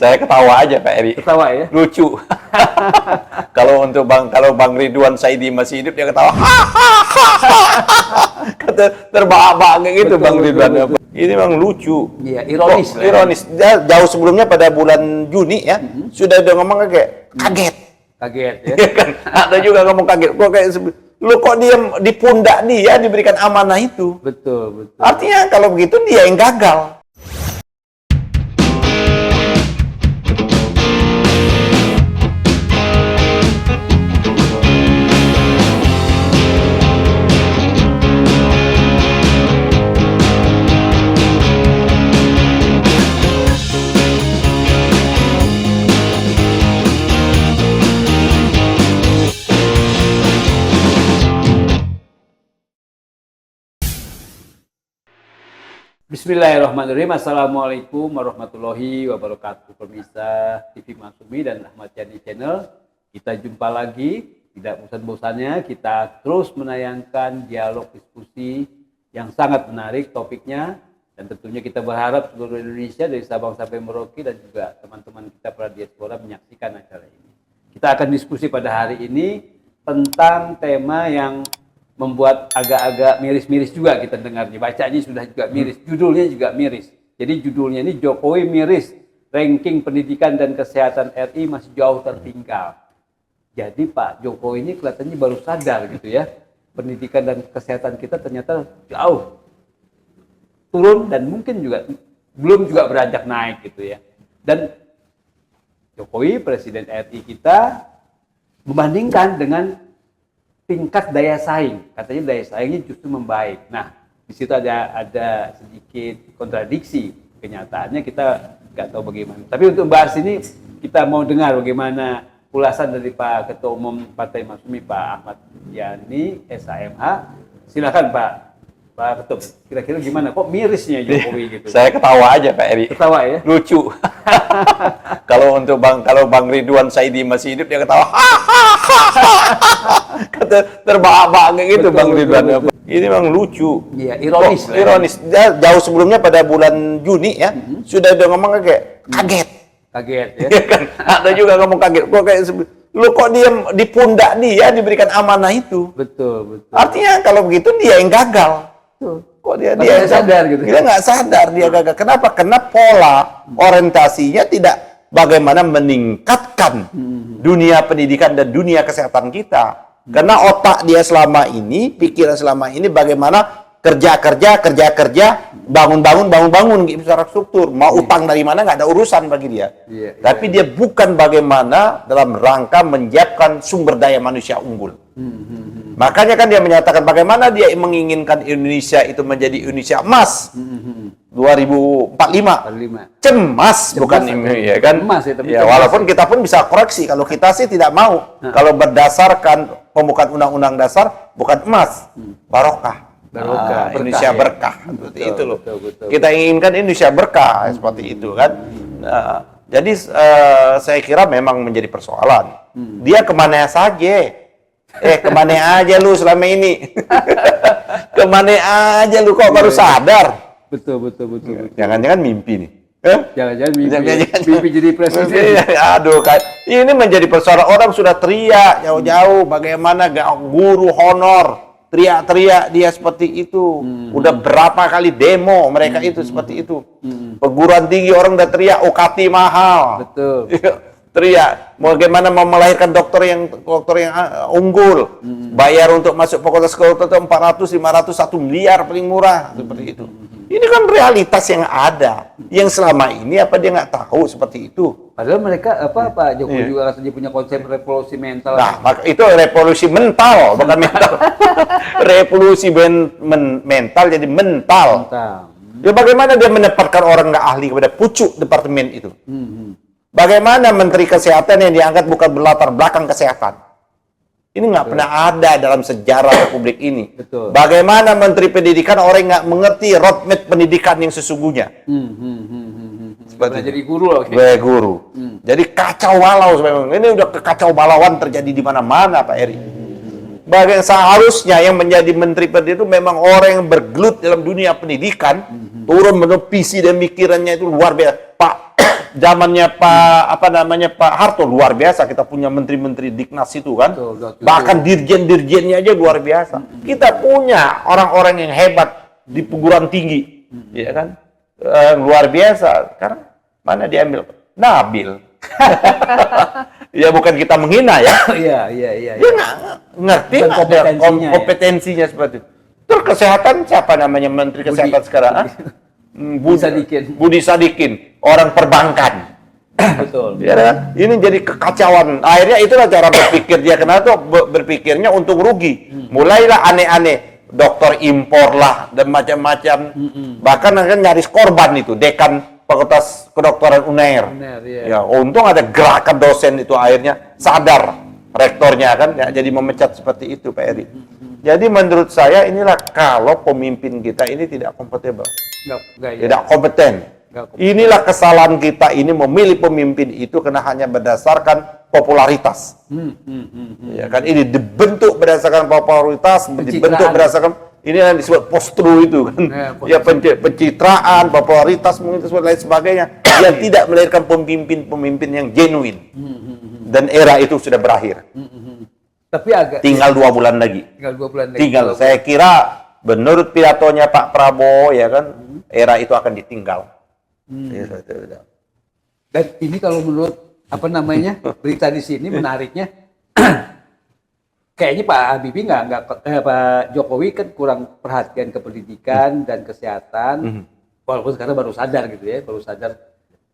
Saya ketawa aja Pak Eri. Ketawa ya? Lucu. Kalau Bang Ridwan Saidi masih hidup dia ketawa. Kata terbahak-bahak kayak gitu Betul, Bang Ridwan. betul. Ini memang lucu. Iya, ironis. Kok ironis. Dia jauh sebelumnya pada bulan Juni ya, sudah udah ngomong kayak kaget. Kaget ya. Iya kan? Ada juga ngomong kaget. Kok kayak lu kok dia di pundak dia diberikan amanah itu. Betul, betul. Artinya kalau begitu dia yang gagal. Bismillahirrahmanirrahim. Assalamualaikum warahmatullahi wabarakatuh. Pemirsa TV Maksumi dan Ahmad Yani Channel, kita jumpa lagi. Tidak bosan-bosannya kita terus menayangkan dialog diskusi yang sangat menarik topiknya, dan tentunya kita berharap seluruh Indonesia dari Sabang sampai Merauke dan juga teman-teman kita para diaspora menyaksikan acara ini. Kita akan diskusi pada hari ini tentang tema yang membuat agak-agak miris-miris juga kita dengarnya. Bacanya sudah juga miris, judulnya juga miris. Jadi judulnya ini Jokowi miris, ranking pendidikan dan kesehatan RI masih jauh tertinggal. Jadi Pak Jokowi ini kelihatannya baru sadar gitu ya, pendidikan dan kesehatan kita ternyata jauh turun dan mungkin juga belum juga beranjak naik gitu ya. Dan Jokowi, Presiden RI kita, membandingkan dengan tingkat daya saing, katanya daya saingnya justru membaik. Nah, di situ ada sedikit kontradiksi. Kenyataannya kita nggak tahu bagaimana. Tapi untuk membahas ini kita mau dengar bagaimana ulasan dari Pak Ketua Umum Partai Maksumi Pak Ahmad Yani SHMH. Silakan Pak Ketua. Kira-kira gimana? Kok mirisnya Jokowi gitu? Saya ketawa aja Pak Eri. Ketawa ya? Lucu. Kalau Bang Ridwan Saidi masih hidup dia ketawa. Kata terbahak-bahak kayak gitu Betul, Bang betul, Ridwan. betul. Ini memang lucu. Iya, ironis. Kok ironis. Dia jauh sebelumnya pada bulan Juni ya, sudah udah ngomong kayak kaget. Kaget ya? Iya kan? Ada juga ngomong kaget. Kok kayak lu kok dia di pundak dia diberikan amanah itu. Betul, betul. Artinya kalau begitu dia yang gagal. Kok dia nggak sadar gitu. Dia nggak sadar dia gagal. Kenapa? Karena pola orientasinya tidak bagaimana meningkatkan dunia pendidikan dan dunia kesehatan kita. Karena otak dia selama ini, pikiran selama ini bagaimana kerja, bangun infrastruktur. Mau utang dari mana nggak ada urusan bagi dia. Tapi dia bukan bagaimana dalam rangka menyiapkan sumber daya manusia unggul. Makanya kan dia menyatakan bagaimana dia menginginkan Indonesia itu menjadi Indonesia emas 2045. Cemas bukan ini ya kan? Cemas, ya walaupun kita pun bisa koreksi kalau kita sih tidak mau. Kalau berdasarkan pembukaan undang-undang dasar bukan emas, barokah. Indonesia ya? Berkah seperti Betul, itu loh. betul. Kita inginkan Indonesia berkah seperti itu kan. Jadi saya kira memang menjadi persoalan. Dia kemana saja? Kemana aja lu selama ini? Kemana aja lu kok baru sadar? Betul. Jangan-jangan mimpi nih. Jangan-jangan mimpi jadi presiden. Aduh, ini menjadi persoalan. Orang sudah teriak jauh-jauh bagaimana guru honor. Teriak-teriak dia seperti itu. Udah berapa kali demo mereka itu seperti itu. Perguruan tinggi orang udah teriak UKT mahal. Betul. Teriak bagaimana mau melahirkan dokter yang unggul. Bayar untuk masuk fakultas kedokteran 400, 500, 1 miliar paling murah seperti itu. Ini kan realitas yang ada. Yang selama ini apa dia nggak tahu seperti itu. Padahal mereka Pak Jokowi juga rasanya punya konsep revolusi mental. Nah, itu revolusi mental, bukan mental. Revolusi mental jadi mental. Ya bagaimana dia menempatkan orang nggak ahli kepada pucuk departemen itu? Bagaimana Menteri Kesehatan yang diangkat bukan berlatar belakang kesehatan? Ini nggak pernah ada dalam sejarah Republik ini. Betul. Bagaimana Menteri Pendidikan orang nggak mengerti roadmap pendidikan yang sesungguhnya? Seperti jadi guru loh. Guru. Jadi kacau balau memang. Ini udah kekacau balauan terjadi di mana-mana Pak Eri. Bagaimana seharusnya yang menjadi Menteri Pendidikan itu memang orang yang bergelut dalam dunia pendidikan, turun menepisi dan mikirannya itu luar biasa. Pak zamannya Pak Harto luar biasa, kita punya menteri-menteri Diknas itu kan. Betul. Bahkan dirjen-dirjennya aja luar biasa. Kita punya orang-orang yang hebat di perguruan tinggi, ya kan? Luar biasa. Sekarang mana diambil? Nabil. Ya bukan kita menghina ya. Iya. Dia nggak ngerti Bukan ada kompetensinya, ya. kompetensinya seperti itu. Terus kesehatan siapa namanya Menteri Kesehatan sekarang? Budi Sadikin, orang perbankan. Betul. Ya kan? Ini jadi kekacauan. Akhirnya itulah cara berpikir dia. Kenapa tuh berpikirnya untung rugi. Mulailah aneh-aneh. Dokter impor lah dan macam-macam. Bahkan kan nyaris korban itu dekan Fakultas Kedokteran Unair. Iya. Ya, untung ada gerakan dosen itu akhirnya sadar rektornya kan ya, jadi memecat seperti itu Pak Eri. Jadi menurut saya inilah kalau pemimpin kita ini tidak kompatibel. Tidak kompeten. Inilah kesalahan kita ini memilih pemimpin itu karena hanya berdasarkan popularitas. Ya kan ini dibentuk berdasarkan popularitas, dibentuk berdasarkan ini yang disebut postru itu kan. Ya pencitraan, popularitas mungkin lain sebagainya yang tidak melahirkan pemimpin-pemimpin yang genuine. Dan era itu sudah berakhir. Tapi agak tinggal 2 bulan lagi. Tinggal saya kira menurut pidatonya Pak Prabowo ya kan era itu akan ditinggal. Dan ini kalau menurut berita di sini menariknya kayaknya Pak Habibie Pak Jokowi kan kurang perhatian ke pendidikan dan kesehatan, walaupun sekarang baru sadar gitu ya,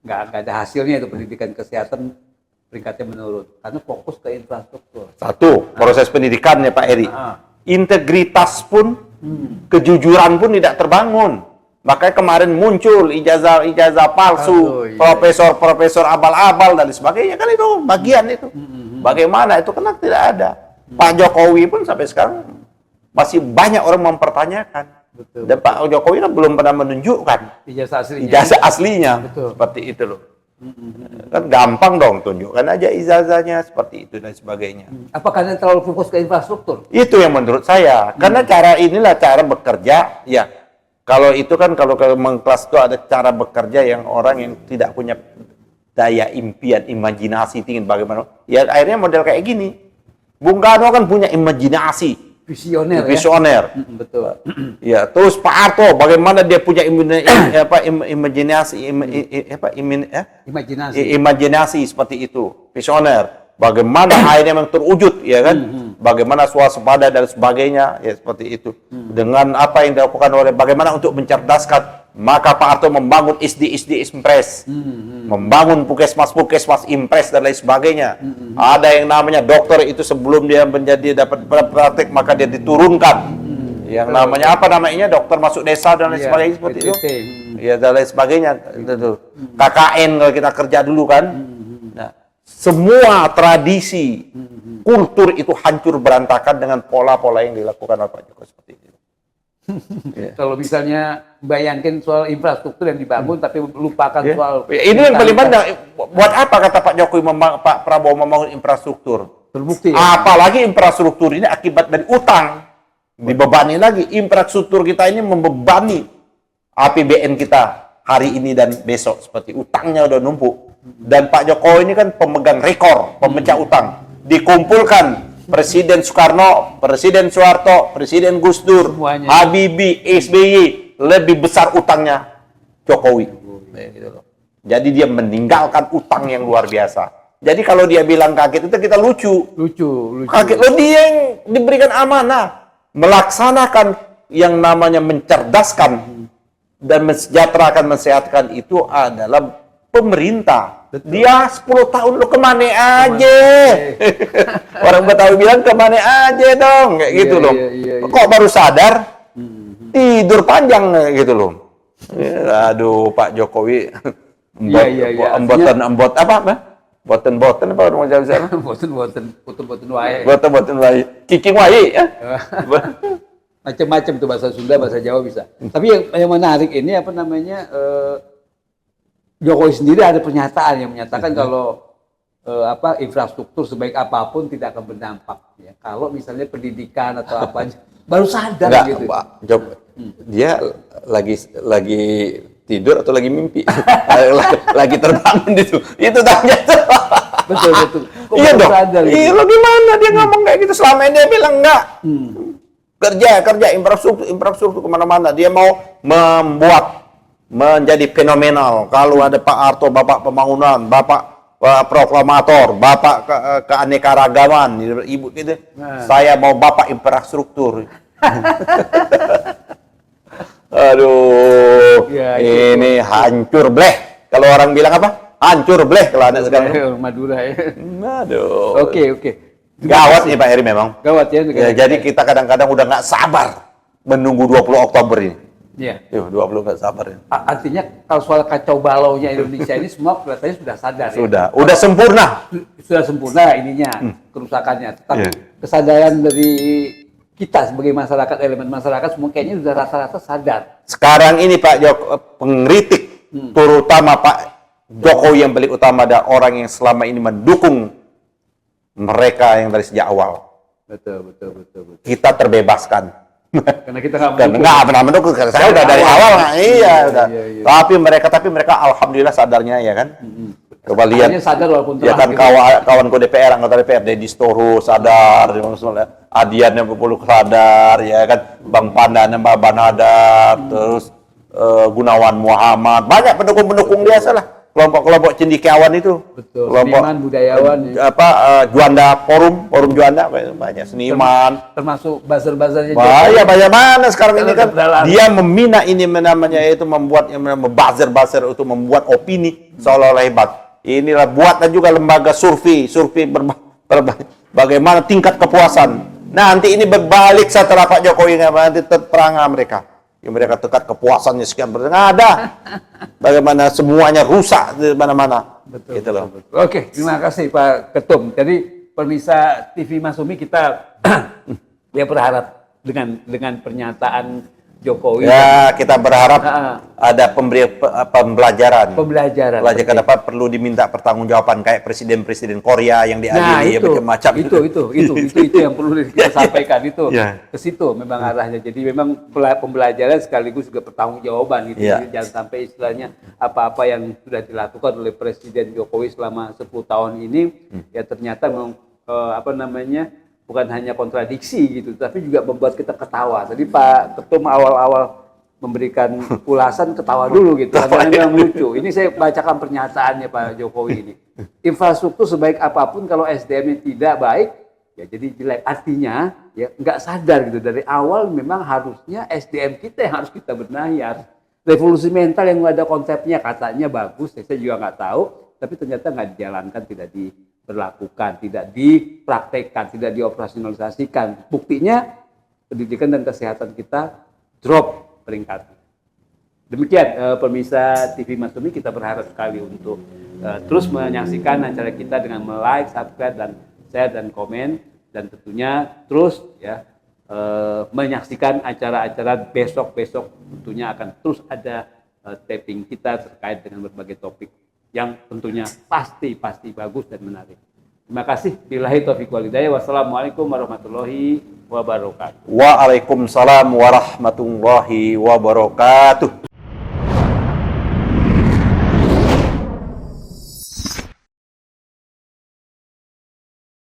nggak ada hasilnya itu pendidikan kesehatan peringkatnya menurun karena fokus ke infrastruktur. Satu, proses pendidikannya Pak Eri, integritas pun, kejujuran pun tidak terbangun. Makanya kemarin muncul ijazah palsu, profesor abal-abal dan sebagainya kan itu bagian itu. Bagaimana itu karena tidak ada. Pak Jokowi pun sampai sekarang masih banyak orang mempertanyakan. Betul. Dan Pak Jokowi kan belum pernah menunjukkan ijazah aslinya. Betul. Seperti itu loh. Kan gampang dong, tunjukkan aja ijazahnya seperti itu dan sebagainya. Apa karena terlalu fokus ke infrastruktur? Itu yang menurut saya. Karena inilah cara bekerja ya. Kalau itu kan kalau mengkelas itu ada cara bekerja yang orang yang tidak punya daya impian, imajinasi tinggi bagaimana. Ya akhirnya model kayak gini. Bung Karno kan punya imajinasi. Visioner. Betul. Ya, terus Pak Harto bagaimana dia punya imajinasi seperti itu. Visioner. Bagaimana akhirnya memang terwujud ya kan? Bagaimana swasembada dan sebagainya ya seperti itu. Dengan apa yang dilakukan oleh bagaimana untuk mencerdaskan, maka Pak Harto membangun SD Impres. Membangun puskesmas Impres dan lain sebagainya. Ada yang namanya dokter itu sebelum dia dapat praktek maka dia diturunkan. Yang namanya dokter masuk desa dan lain sebagainya seperti itu. Ya dan lain sebagainya itu. KKN kalau kita kerja dulu kan. Nah, semua tradisi, kultur itu hancur berantakan dengan pola-pola yang dilakukan oleh Pak Jokowi seperti itu. Kalau misalnya bayangkan soal infrastruktur yang dibangun tapi lupakan soal ini yang paling penting. Buat apa kata Pak Jokowi Pak Prabowo membangun infrastruktur? Terbukti ya? Apalagi infrastruktur ini akibat dari utang. Dibebani lagi. Infrastruktur kita ini membebani APBN kita hari ini dan besok seperti utangnya udah numpuk. Dan Pak Jokowi ini kan pemegang rekor pemecah utang. Dikumpulkan Presiden Soekarno, Presiden Soeharto, Presiden Gus Dur, Habibie, SBY, lebih besar utangnya Jokowi. Jadi dia meninggalkan utang yang luar biasa. Jadi kalau dia bilang kaget itu kita lucu. Kaget loh, dia yang diberikan amanah melaksanakan yang namanya mencerdaskan dan mensejahterakan, mensehatkan itu adalah pemerintah. Betul. Dia 10 tahun lu kemana aja? Orang Betawi bilang kemana aja dong, kayak gitu loh. Kok baru sadar? Tidur panjang gitu loh. Aduh, Pak Jokowi. Boten wae. Kicing wae ya. Macam-macam tuh bahasa Sunda, bahasa Jawa bisa. Tapi yang menarik ini Jokowi sendiri ada pernyataan yang menyatakan kalau infrastruktur sebaik apapun tidak akan berdampak ya. Kalau misalnya pendidikan atau apa baru sadar gitu. Pak, dia lagi tidur atau lagi mimpi? Lagi terbangun itu. Itu tanya tuh. Betul betul. Kok Iya baru dong. sadar gitu? Iya, lo gimana dia ngomong kayak gitu? Selama ini dia bilang enggak. Kerja infrastruktur kemana-mana. Dia mau membuat menjadi fenomenal. Kalau ada Pak Harto, Bapak Pembangunan, Bapak Proklamator, Bapak keanekaragaman, Ibu gitu. Saya mau Bapak infrastruktur. Aduh, Ya, ini hancur bleh. Kalau orang bilang apa? Hancur bleh kalau anak sekarang. Madura ya. Aduh. Oke. Gawat nih Pak Heri memang. Gawat ya. Ya, jadi kita kadang-kadang udah nggak sabar menunggu 20 Oktober ini. Iya. 20 nggak sabar ini. Artinya kalau soal kacau balaunya Indonesia ini semua kelihatannya sudah sadar ya. Udah sempurna. Sudah sempurna ininya kerusakannya. Tapi kesadaran dari kita sebagai masyarakat, elemen masyarakat semua kayaknya sudah rata-rata sadar. Sekarang ini Pak pengkritik, terutama Pak Jokowi yang paling utama ada orang yang selama ini mendukung mereka yang dari sejak awal. Betul. Kita terbebaskan. Karena kita Nggak pernah mendukung. Saya udah dari awal. Udah. Iya. Tapi mereka alhamdulillah sadarnya ya kan. Coba lihat. Hanya sadar walaupun Ya kan kawanku DPR, anggota DPR, Deddy Storu sadar, Adian yang Pupulu sadar, ya kan, Bang Pandan yang Mbak Banadar, terus Gunawan Muhammad, banyak pendukung-pendukung dia salah. Kelompok-kelompok cendekiawan itu. Betul. Kelompok Seniman, budayawan. Juanda forum Juanda banyak seniman. Termasuk buzzer-buzzernya. Banyak mana sekarang ini kan Dalam. dia memina ini namanya yaitu membuat yang buzzer untuk membuat opini seolah-olah hebat. Inilah buatlah juga lembaga survei bagaimana tingkat kepuasan. Nanti ini berbalik setelah Pak Jokowi nanti terperangah mereka. Ya, mereka tingkat kepuasannya sekian nggak ada. Bagaimana semuanya rusak di mana-mana. Betul. Gitu loh. Oke, terima kasih Pak Ketum. Jadi pemirsa TV Masumi kita ya berharap dengan pernyataan Jokowi. Ya, kita berharap ada pembelajaran. Pembelajaran. Ke depan perlu diminta pertanggungjawaban kayak presiden-presiden Korea yang diadili ya macam-macam. Itu yang perlu kita sampaikan itu. Ya. Ke situ memang arahnya. Jadi memang pembelajaran sekaligus juga pertanggungjawaban gitu. Ya. Jadi jangan sampai istilahnya apa-apa yang sudah dilakukan oleh Presiden Jokowi selama 10 tahun ini ya ternyata memang bukan hanya kontradiksi gitu, tapi juga membuat kita ketawa. Jadi Pak Ketum awal-awal memberikan ulasan ketawa dulu gitu, kadang-kadang lucu. Ini saya bacakan pernyataannya Pak Jokowi ini. Infrastruktur sebaik apapun kalau SDM-nya tidak baik, ya jadi jelek. Artinya ya nggak sadar gitu dari awal memang harusnya SDM kita yang harus kita benahi. Revolusi mental yang ada konsepnya katanya bagus, saya juga nggak tahu, tapi ternyata nggak dijalankan, tidak diberlakukan, tidak dipraktekkan, tidak dioperasionalisasikan. Buktinya pendidikan dan kesehatan kita drop peringkatnya. Demikian pemirsa TV Masumi, kita berharap sekali untuk terus menyaksikan acara kita dengan like, subscribe, dan share dan komen, dan tentunya terus ya menyaksikan acara-acara besok-besok. Tentunya akan terus ada taping kita terkait dengan berbagai topik yang tentunya pasti bagus dan menarik. Terima kasih. Billahi taufiq wal hidayah. Wassalamualaikum warahmatullahi wabarakatuh. Waalaikumsalam warahmatullahi wabarakatuh.